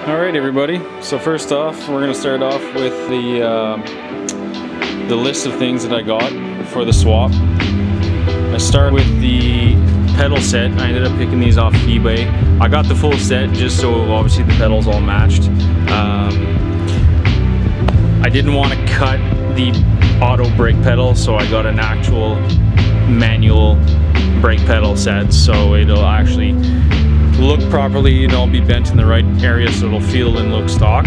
Alright everybody, so first off we're going to start off with the list of things that I got for the swap. I start with the pedal set. I ended up picking these off eBay. I got the full set just so obviously the pedals all matched. I didn't want to cut the auto brake pedal, so I got an actual manual brake pedal set, so it'll actually look properly and all be bent in the right area so it'll feel and look stock.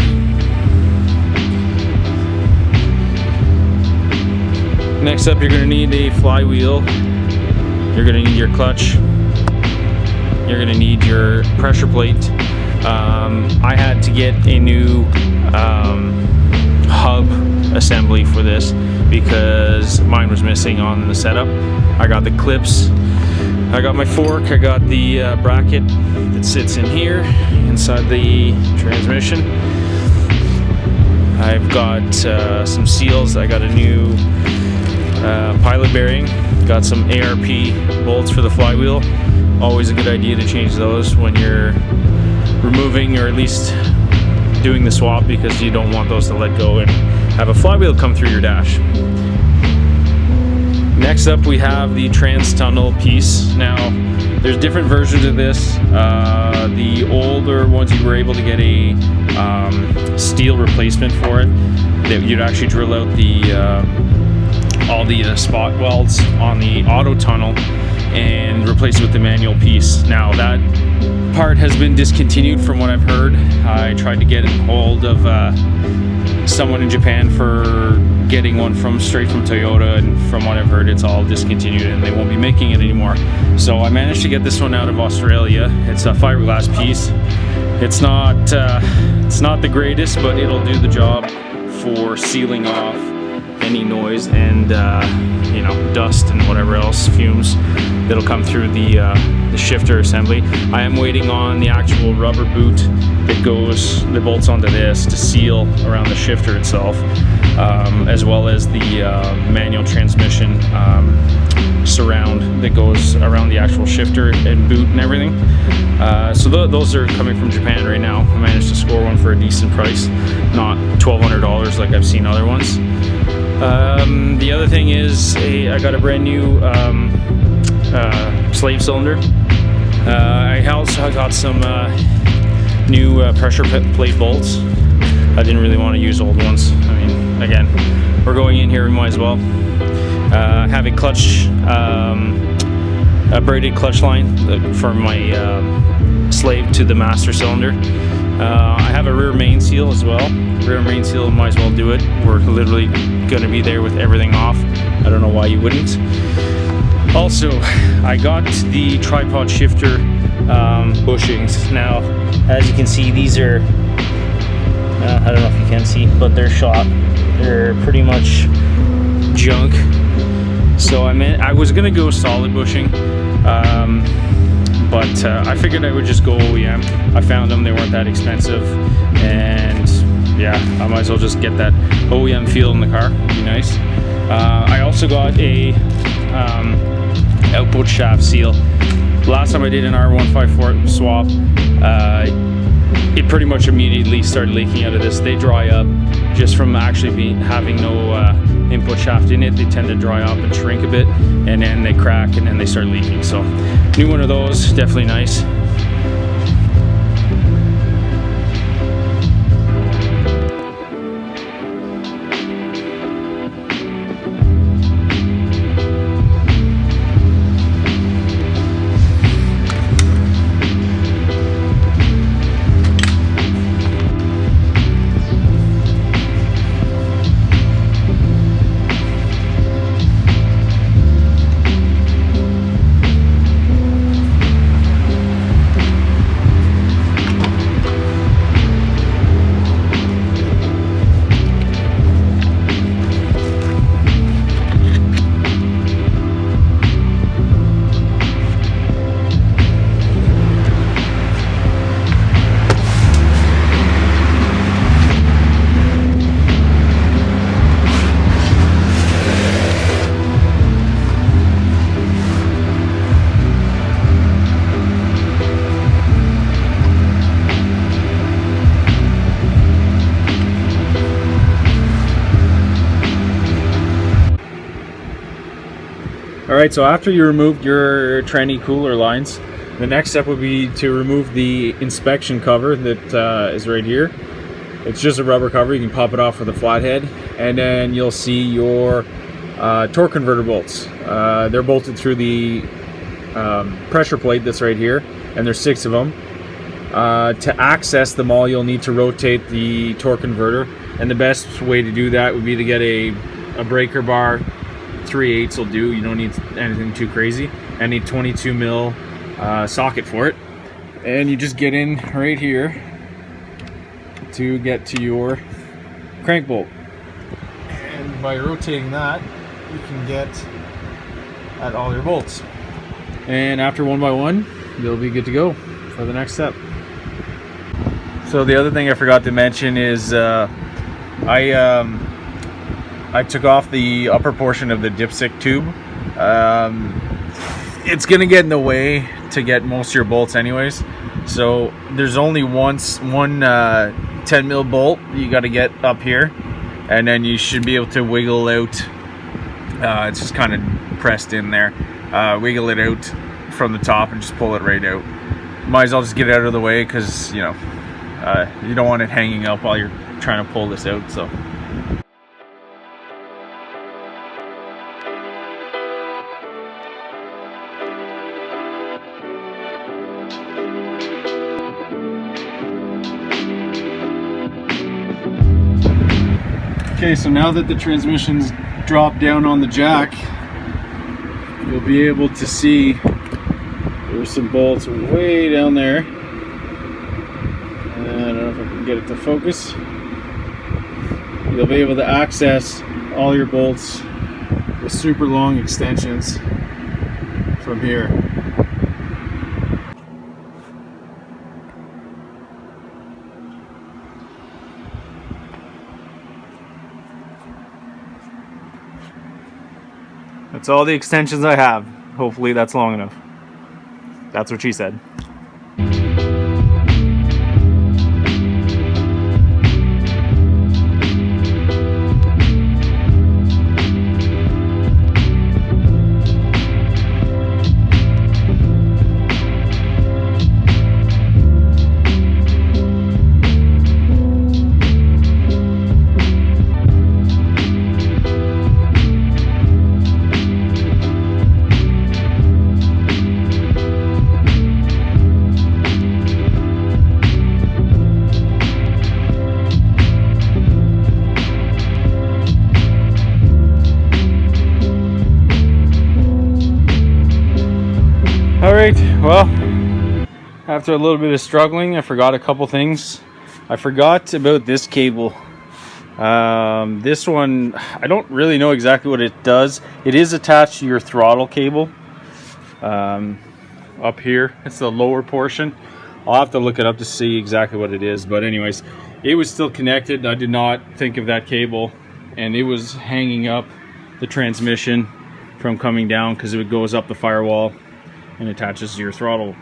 Next up, you're going to need a flywheel, you're going to need your clutch, you're going to need your pressure plate. I had to get a new hub assembly for this because mine was missing on the setup. I got the clips, I got my fork, I got the bracket that sits in here inside the transmission. I've got some seals. I got a new pilot bearing, got some ARP bolts for the flywheel. Always a good idea to change those when you're removing or at least doing the swap, because you don't want those to let go and have a flywheel come through your dash. Next up we have the trans tunnel piece. Now there's different versions of this. The older ones you were able to get a steel replacement for it, that you'd actually drill out the all the spot welds on the auto tunnel and replace it with the manual piece. Now that part has been discontinued from what I've heard. I tried to get a hold of someone in Japan for getting one straight from Toyota, and from what I've heard it's all discontinued and they won't be making it anymore. So I managed to get this one out of Australia. It's a fiberglass piece. It's not the greatest, but it'll do the job for sealing off any noise and you know, dust and whatever else, fumes that'll come through the shifter assembly. I am waiting on the actual rubber boot that bolts onto this to seal around the shifter itself, as well as the manual transmission surround that goes around the actual shifter and boot and everything. So those are coming from Japan right now. I managed to score one for a decent price, not $1,200 like I've seen other ones. The other thing is I got a brand new slave cylinder. I also got some new pressure plate bolts. I didn't really want to use old ones. I mean, again, we're going in here, we might as well. I have a clutch, a braided clutch line for my slave to the master cylinder. I have a rear main seal as well. Rear main seal, might as well do it. We're literally going to be there with everything off. I don't know why you wouldn't. Also, I got the tripod shifter bushings. Now, as you can see, these are, I don't know if you can see, but they're shot. They're pretty much junk. So I was going to go solid bushing, but I figured I would just go OEM. I found them, they weren't that expensive, and yeah, I might as well just get that OEM feel in the car. It'd be nice. I also got a output shaft seal. Last time I did an R154 swap, it pretty much immediately started leaking out of this. They dry up just from actually having no input shaft in it. They tend to dry up and shrink a bit, and then they crack and then they start leaking. So new one of those, definitely nice. All right, so after you removed your tranny cooler lines, the next step would be to remove the inspection cover that is right here. It's just a rubber cover. You can pop it off with a flathead, and then you'll see your torque converter bolts. They're bolted through the pressure plate that's right here, and there's 6 of them. To access them all, you'll need to rotate the torque converter, and the best way to do that would be to get a breaker bar. 3/8 will do. You don't need anything too crazy. And a 22 mil socket for it, and you just get in right here to get to your crank bolt, and by rotating that you can get at all your bolts, and after one by one you'll be good to go for the next step. So the other thing I forgot to mention is I took off the upper portion of the dipstick tube. It's gonna get in the way to get most of your bolts anyways, so there's only one 10 mil bolt you got to get up here, and then you should be able to wiggle out. It's just kind of pressed in there. Wiggle it out from the top and just pull it right out. Might as well just get it out of the way, because you know you don't want it hanging up while you're trying to pull this out. So okay, so now that the transmission's dropped down on the jack, you'll be able to see there's some bolts way down there. I don't know if I can get it to focus. You'll be able to access all your bolts with super long extensions from here. That's all the extensions I have. Hopefully that's long enough. That's what she said. Alright, well, after a little bit of struggling, I forgot a couple things. I forgot about this cable. This one, I don't really know exactly what it does. It is attached to your throttle cable up here. It's the lower portion. I'll have to look it up to see exactly what it is, but anyways, it was still connected. I did not think of that cable, and it was hanging up the transmission from coming down because it goes up the firewall and attaches to your throttle.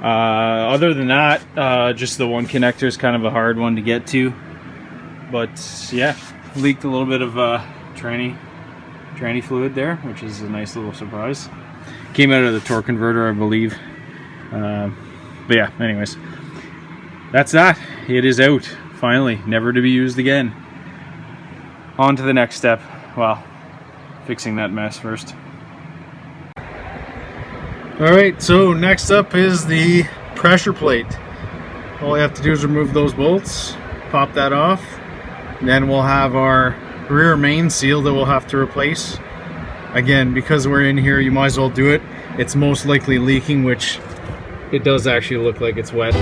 Other than that, just the one connector is kind of a hard one to get to, but yeah, leaked a little bit of tranny fluid there, which is a nice little surprise. Came out of the torque converter, I believe. But yeah, anyways, that's that. It is out, finally, never to be used again. On to the next step. Well, fixing that mess first. Alright, so next up is the pressure plate. All you have to do is remove those bolts, pop that off, and then we'll have our rear main seal that we'll have to replace. Again, because we're in here, you might as well do it. It's most likely leaking, which it does actually look like it's wet.